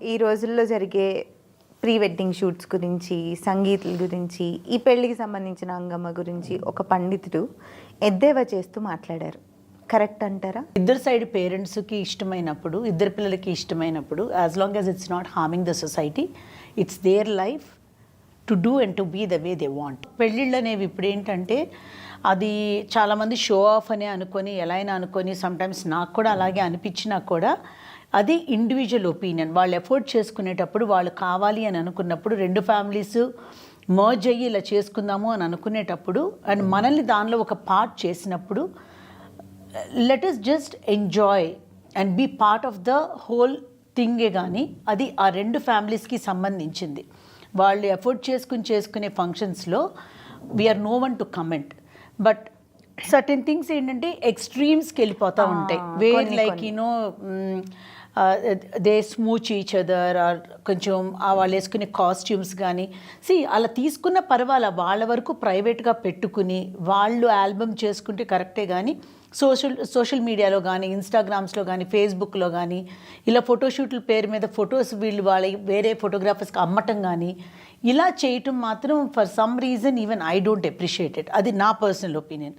ఈ రోజుల్లో జరిగే ప్రీ వెడ్డింగ్ షూట్స్ గురించి, సంగీతుల గురించి, ఈ పెళ్ళికి సంబంధించిన హంగామా గురించి ఒక పండితుడు ఎద్దేవా చేస్తూ మాట్లాడారు. కరెక్ట్ అంటారా? ఇద్దరు సైడ్ పేరెంట్స్కి ఇష్టమైనప్పుడు, ఇద్దరు పిల్లలకి ఇష్టమైనప్పుడు, as long as it's not harming the society, it's their life to do and to be the way they want. పెళ్ళిళ్ళు అనేవి ఇప్పుడు ఏంటంటే అది చాలామంది షో ఆఫ్ అనే అనుకొని, ఎలా అయినా అనుకొని, సమ్టైమ్స్ నాకు కూడా అలాగే అనిపించినా కూడా అది ఇండివిజువల్ ఒపీనియన్. వాళ్ళు ఎఫోర్డ్ చేసుకునేటప్పుడు, వాళ్ళు కావాలి అని అనుకున్నప్పుడు, రెండు ఫ్యామిలీస్ మర్జ్ అయ్యి ఇలా చేసుకుందాము అని అనుకునేటప్పుడు అండ్ మనల్ని దానిలో ఒక పార్ట్ చేసినప్పుడు, let us just enjoy and be part of the whole థింగే. కానీ అది ఆ రెండు ఫ్యామిలీస్కి సంబంధించింది. వాళ్ళు ఎఫోర్డ్ చేసుకునే ఫంక్షన్స్లో we are no one to comment. But certain things ఏంటంటే ఎక్స్ట్రీమ్స్కి వెళ్ళిపోతూ ఉంటాయి. Where like you know they smooch each other or కొంచెం వాళ్ళు వేసుకునే కాస్ట్యూమ్స్ కానీ అలా తీసుకున్న పర్వాలా, వాళ్ళ వరకు ప్రైవేట్గా పెట్టుకుని వాళ్ళు ఆల్బమ్ చేసుకుంటే కరెక్టే. కానీ సోషల్ మీడియాలో కానీ, ఇన్స్టాగ్రామ్స్లో కానీ, ఫేస్బుక్లో కానీ ఇలా ఫోటోషూట్ల పేరు మీద ఫొటోస్ వీళ్ళు వాళ్ళ వేరే ఫోటోగ్రాఫర్స్కి అమ్మటం కానీ ఇలా చేయటం మాత్రం for some reason even I don't appreciate it. అది నా పర్సనల్ ఒపీనియన్.